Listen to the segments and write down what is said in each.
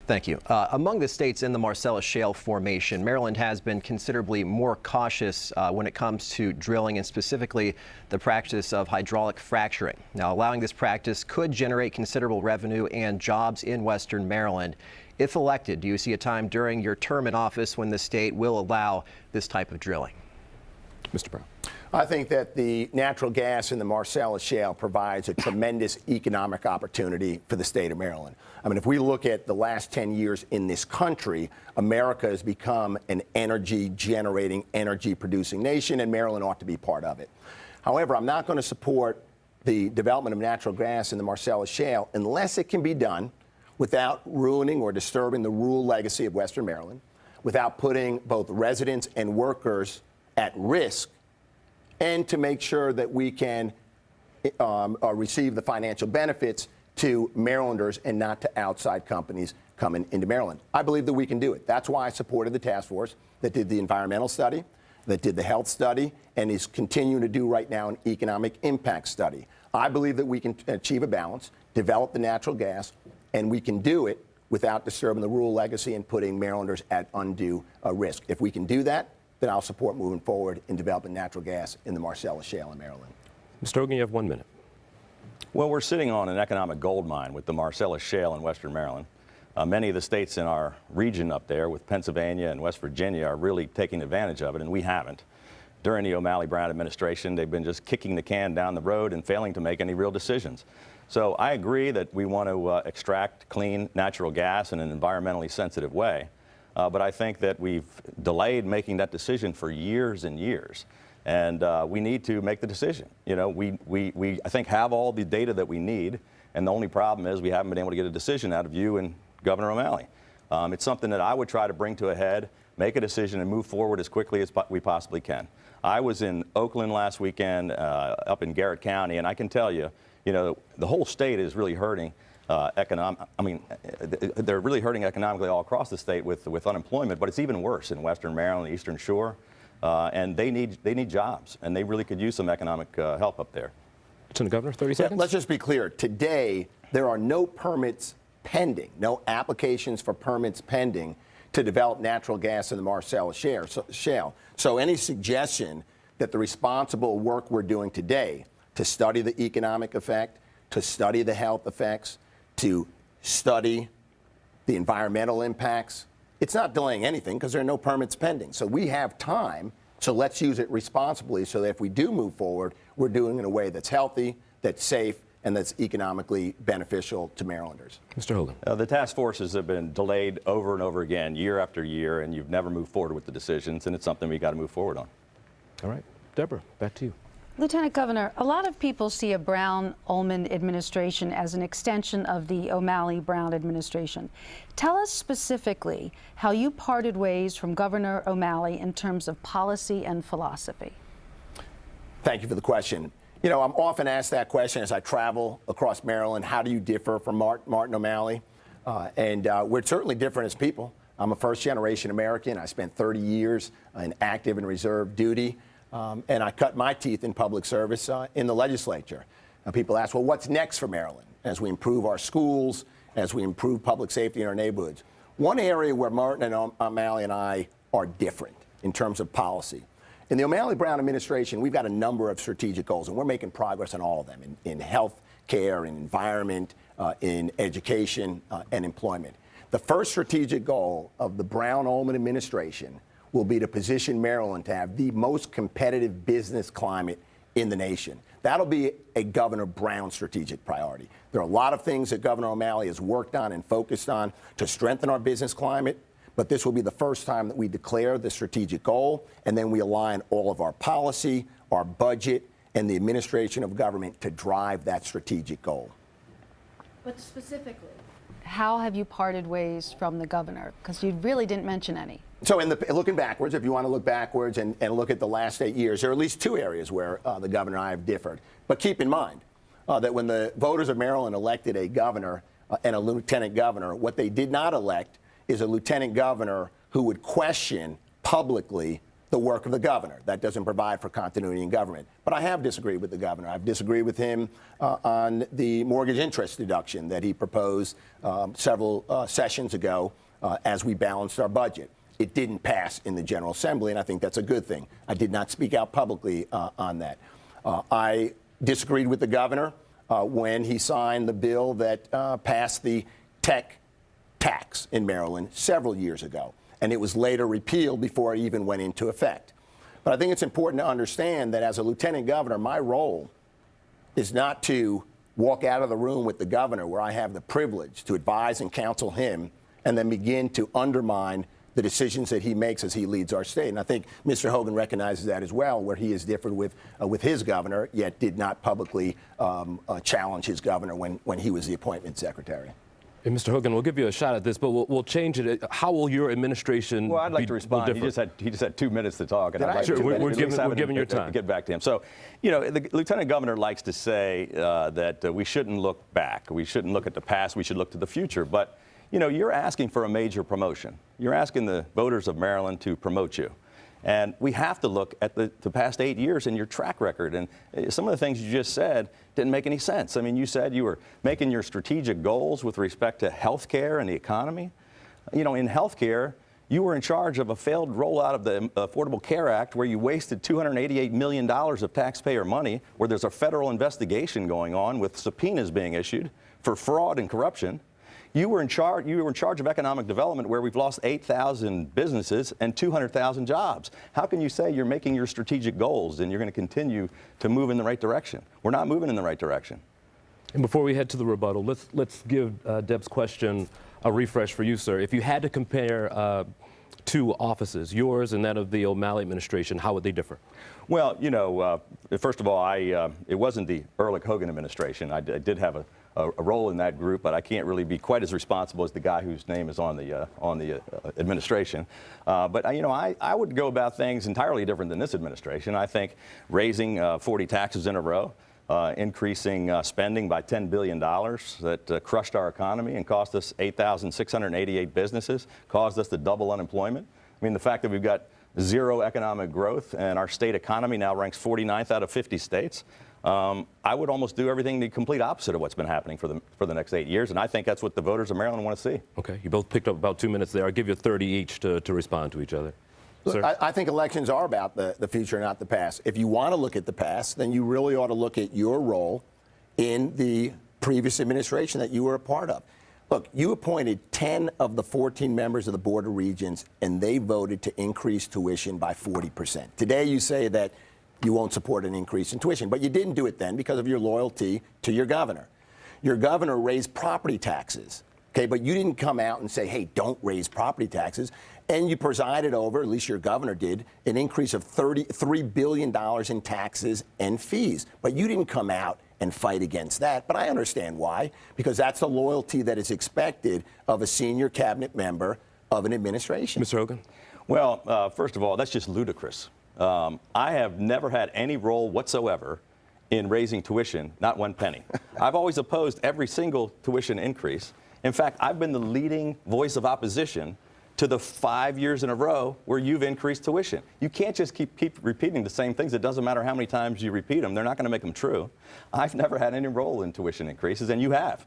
Thank you. Among the states in the Marcellus Shale formation, Maryland has been considerably more cautious when it comes to drilling and specifically the practice of hydraulic fracturing. Now, allowing this practice could generate considerable revenue and jobs in Western Maryland. If elected, do you see a time during your term in office when the state will allow this type of drilling? Mr. Brown. I think that the natural gas in the Marcellus Shale provides a tremendous economic opportunity for the state of Maryland. I mean, if we look at the last 10 years in this country, America has become an energy-generating, energy-producing nation, and Maryland ought to be part of it. However, I'm not going to support the development of natural gas in the Marcellus Shale unless it can be done without ruining or disturbing the rural legacy of Western Maryland, without putting both residents and workers at risk, and to make sure that we can receive the financial benefits to Marylanders and not to outside companies coming into Maryland. I believe that we can do it. That's why I supported the task force that did the environmental study, that did the health study, and is continuing to do right now an economic impact study. I believe that we can achieve a balance, develop the natural gas, and we can do it without disturbing the rural legacy and putting Marylanders at undue risk. If we can do that, then I'll support moving forward in developing natural gas in the Marcellus Shale in Maryland. Mr. Hogan, you have 1 minute. Well, we're sitting on an economic gold mine with the Marcellus Shale in Western Maryland. Many of the states in our region up there, with Pennsylvania and West Virginia, are really taking advantage of it, and we haven't. During the O'Malley Brown administration, they've been just kicking the can down the road and failing to make any real decisions. So I agree that we want to extract clean natural gas in an environmentally sensitive way. But I think that we've delayed making that decision for years and years. And we need to make the decision. You know, we I think, have all the data that we need. And the only problem is we haven't been able to get a decision out of you and Governor O'Malley. It's something that I would try to bring to a head, make a decision, and move forward as quickly as we possibly can. I was in Oakland last weekend, up in Garrett County, and I can tell you, you know, the whole state is really hurting. They're really hurting economically all across the state with unemployment, but it's even worse in Western Maryland, Eastern Shore, and they need jobs, and they really could use some economic help up there. Lieutenant Governor, 30 seconds. Let's just be clear. Today, there are no permits pending, no applications for permits pending to develop natural gas in the Marcellus Shale. So any suggestion that the responsible work we're doing today to study the economic effect, to study the health effects, to study the environmental impacts, it's not delaying anything because there are no permits pending. So we have time, so let's use it responsibly so that if we do move forward, we're doing it in a way that's healthy, that's safe, and that's economically beneficial to Marylanders. Mr. Hogan. The task forces have been delayed over and over again, year after year, and you've never moved forward with the decisions, and it's something we've got to move forward on. All right. Deborah, back to you. Lieutenant Governor, a lot of people see a Brown-Ullman administration as an extension of the O'Malley-Brown administration. Tell us specifically how you parted ways from Governor O'Malley in terms of policy and philosophy. Thank you for the question. You know, I'm often asked that question as I travel across Maryland. How do you differ from Martin O'Malley? We're certainly different as people. I'm a first-generation American. I spent 30 years in active and reserve duty. And I cut my teeth in public service in the legislature. People ask, well, what's next for Maryland as we improve our schools, as we improve public safety in our neighborhoods? One area where Martin and O'Malley and I are different in terms of policy. In the O'Malley-Brown administration, we've got a number of strategic goals, and we're making progress on all of them in health care, in environment, in education, and employment. The first strategic goal of the Brown-Ullman administration will be to position Maryland to have the most competitive business climate in the nation. That'll be a Governor Brown strategic priority. There are a lot of things that Governor O'Malley has worked on and focused on to strengthen our business climate, but this will be the first time that we declare the strategic goal, and then we align all of our policy, our budget, and the administration of government to drive that strategic goal. But specifically, how have you parted ways from the governor? Because you really didn't mention any. So looking backwards, if you want to look backwards and look at the last 8 years, there are at least two areas where the governor and I have differed. But keep in mind that when the voters of Maryland elected a governor and a lieutenant governor, what they did not elect is a lieutenant governor who would question publicly the work of the governor. That doesn't provide for continuity in government. But I have disagreed with the governor. I've disagreed with him on the mortgage interest deduction that he proposed several sessions ago as we balanced our budget. It didn't pass in the General Assembly, and I think that's a good thing. I did not speak out publicly on that. I disagreed with the governor when he signed the bill that passed the tech tax in Maryland several years ago, and it was later repealed before it even went into effect. But I think it's important to understand that as a lieutenant governor, my role is not to walk out of the room with the governor where I have the privilege to advise and counsel him and then begin to undermine the decisions that he makes as he leads our state. And I think Mr. Hogan recognizes that as well, where he has differed with his governor, yet did not publicly challenge his governor when he was the appointment secretary. And Mr. Hogan, we'll give you a shot at this, but we'll change it. How will your administration? Well, I'd like to respond. He just had 2 minutes to talk, and I'd like Sure, to we're giving your time. Get back to him. So, you know, the lieutenant governor likes to say that we shouldn't look back. We shouldn't look at the past. We should look to the future. But you know, you're asking for a major promotion. You're asking the voters of Maryland to promote you. And we have to look at the past 8 years and your track record. And some of the things you just said didn't make any sense. I mean, you said you were making your strategic goals with respect to health care and the economy. You know, in health care, you were in charge of a failed rollout of the Affordable Care Act where you wasted $288 million of taxpayer money, where there's a federal investigation going on with subpoenas being issued for fraud and corruption. You were in charge of economic development where we've lost 8,000 businesses and 200,000 jobs. How can you say you're making your strategic goals and you're going to continue to move in the right direction? We're not moving in the right direction. And before we head to the rebuttal, let's give Deb's question a refresh for you, sir. If you had to compare two offices, yours and that of the O'Malley administration, how would they differ? Well, you know, first of all, it wasn't the Ehrlich-Hogan administration. I did have a role in that group, but I can't really be quite as responsible as the guy whose name is on the administration. But you know, I would go about things entirely different than this administration. I think raising 40 taxes in a row, increasing spending by $10 billion that crushed our economy and cost us 8,688 businesses, caused us to double unemployment. I mean, the fact that we've got zero economic growth and our state economy now ranks 49th out of 50 states. I would almost do everything the complete opposite of what's been happening for the next 8 years, and I think that's what the voters of Maryland want to see. Okay, you both picked up about 2 minutes there. I'll give you 30 each to respond to each other. Look, I think elections are about the future, not the past. If you want to look at the past, then you really ought to look at your role in the previous administration that you were a part of. Look, you appointed 10 of the 14 members of the Board of Regents, and they voted to increase tuition by 40%. Today you say that you won't support an increase in tuition, but you didn't do it then because of your loyalty to your governor. Your governor raised property taxes, okay, but you didn't come out and say, hey, don't raise property taxes. And you presided over, at least your governor did, an increase of $33 billion in taxes and fees. But you didn't come out and fight against that. But I understand why, because that's the loyalty that is expected of a senior cabinet member of an administration. Mr. Hogan? Well, first of all, that's just ludicrous. I have never had any role whatsoever in raising tuition, not one penny. I've always opposed every single tuition increase. In fact, I've been the leading voice of opposition to the 5 years in a row where you've increased tuition. You can't just keep repeating the same things. It doesn't matter how many times you repeat them. They're not going to make them true. I've never had any role in tuition increases, and you have.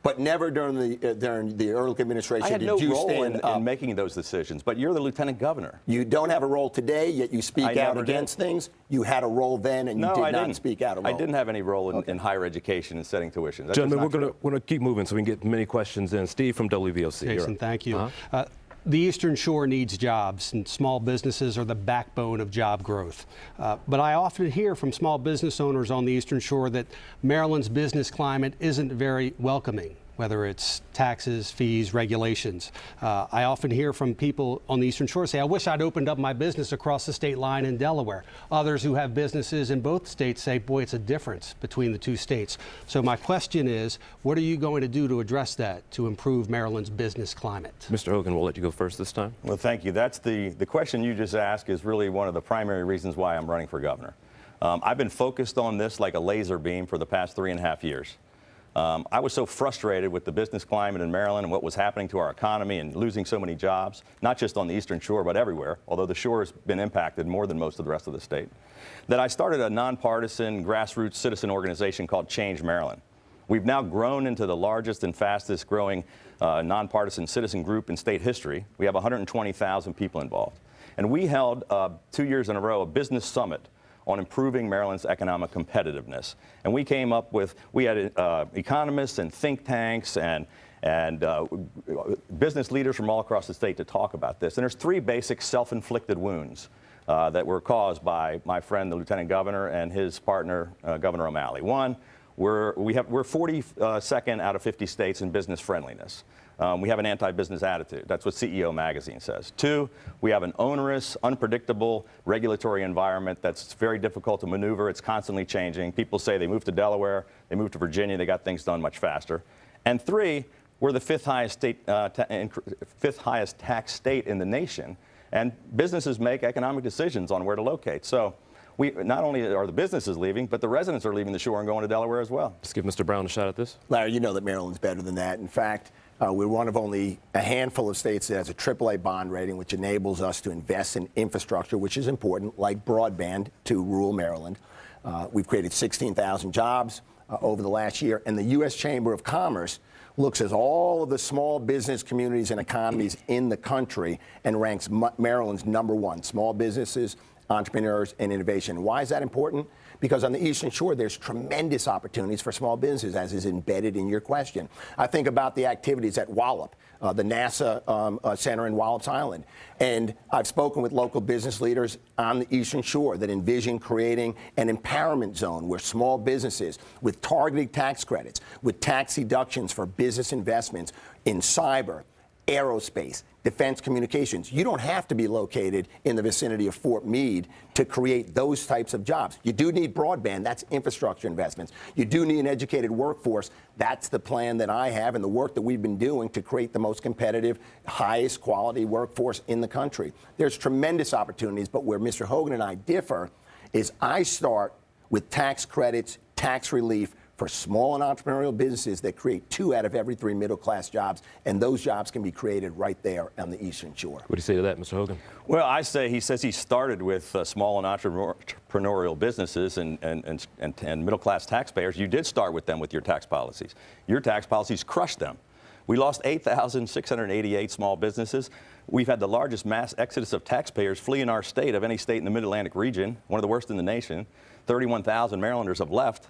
But never during the Ehrlich administration I had did no you role stand up. in making those decisions, but you're the lieutenant governor. You don't have a role today, yet you speak out never against did. things. You had a role then, and you did not speak out a role. I didn't have any role in higher education and setting tuition. That's Gentlemen, just not we're going to keep moving so we can get many questions in. Steve from WBOC. Jason, thank you. The Eastern Shore needs jobs, and small businesses are the backbone of job growth. But I often hear from small business owners on the Eastern Shore that Maryland's business climate isn't very welcoming, whether it's taxes, fees, regulations. I often hear from people on the Eastern Shore say, I wish I'd opened up my business across the state line in Delaware. Others who have businesses in both states say, boy, it's a difference between the two states. So my question is, what are you going to do to address that, to improve Maryland's business climate? Mr. Hogan, we'll let you go first this time. Well, thank you. That's the question you just asked is really one of the primary reasons why I'm running for governor. I've been focused on this like a laser beam for the past 3.5 years. I was so frustrated with the business climate in Maryland and what was happening to our economy and losing so many jobs, not just on the Eastern Shore, but everywhere, although the shore has been impacted more than most of the rest of the state, that I started a nonpartisan grassroots citizen organization called Change Maryland. We've now grown into the largest and fastest growing nonpartisan citizen group in state history. We have 120,000 people involved. And we held 2 years in a row a business summit on improving Maryland's economic competitiveness. And we came up with, we had economists and think tanks and business leaders from all across the state to talk about this. And there's three basic self-inflicted wounds that were caused by my friend, the Lieutenant Governor, and his partner, Governor O'Malley. One, we're 42nd out of 50 states in business friendliness. We have an anti-business attitude. That's what CEO Magazine says. Two, we have an onerous, unpredictable regulatory environment that's very difficult to maneuver. It's constantly changing. People say they moved to Delaware, they moved to Virginia, they got things done much faster. And three, we're the fifth highest tax state in the nation, and businesses make economic decisions on where to locate. So not only are the businesses leaving, but the residents are leaving the shore and going to Delaware as well. Let's give Mr. Brown a shot at this. Larry, you know that Maryland's better than that. In fact, we're one of only a handful of states that has a AAA bond rating, which enables us to invest in infrastructure, which is important, like broadband to rural Maryland. We've created 16,000 jobs over the last year, and the U.S. Chamber of Commerce looks at all of the small business communities and economies in the country and ranks Maryland's #1, small businesses, entrepreneurs, and innovation. Why is that important? Because on the Eastern Shore, there's tremendous opportunities for small businesses, as is embedded in your question. I think about the activities at Wallop, the NASA Center in Wallops Island. And I've spoken with local business leaders on the Eastern Shore that envision creating an empowerment zone where small businesses, with targeted tax credits, with tax deductions for business investments in cyber, aerospace, defense communications. You don't have to be located in the vicinity of Fort Meade to create those types of jobs. You do need broadband. That's infrastructure investments. You do need an educated workforce. That's the plan that I have and the work that we've been doing to create the most competitive, highest quality workforce in the country. There's tremendous opportunities, but where Mr. Hogan and I differ is I start with tax credits, tax relief, for small and entrepreneurial businesses that create 2 out of every 3 middle-class jobs, and those jobs can be created right there on the Eastern Shore. What do you say to that, Mr. Hogan? Well, he says he started with small and entrepreneurial businesses and middle-class taxpayers. You did start with them with your tax policies. Your tax policies crushed them. We lost 8,688 small businesses. We've had the largest mass exodus of taxpayers fleeing our state of any state in the Mid-Atlantic region, one of the worst in the nation. 31,000 Marylanders have left.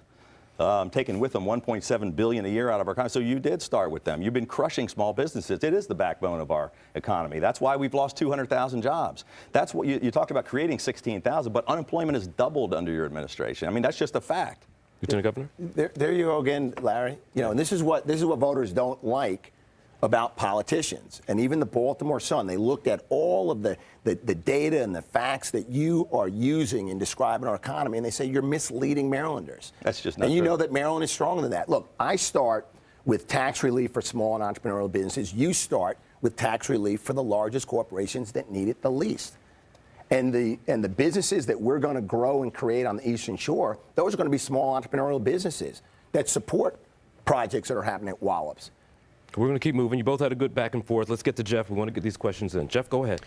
Taking with them $1.7 billion a year out of our economy. So you did start with them. You've been crushing small businesses. It is the backbone of our economy. That's why we've lost 200,000 jobs. That's what you talked about, creating 16,000, but unemployment has doubled under your administration. I mean, that's just a fact. Lieutenant Governor? There you go again, Larry. You know, and this is what voters don't like about politicians. And even the Baltimore Sun, they looked at all of the data and the facts that you are using in describing our economy, and they say you're misleading Marylanders. That's just not And you true. know that Maryland is stronger than that. Look, I start with tax relief for small and entrepreneurial businesses. You start with tax relief for the largest corporations that need it the least. And the businesses that we're going to grow and create on the Eastern Shore, those are going to be small entrepreneurial businesses that support projects that are happening at Wallops. We're going to keep moving. You both had a good back and forth. Let's get to Jeff. We want to get these questions in. Jeff, go ahead.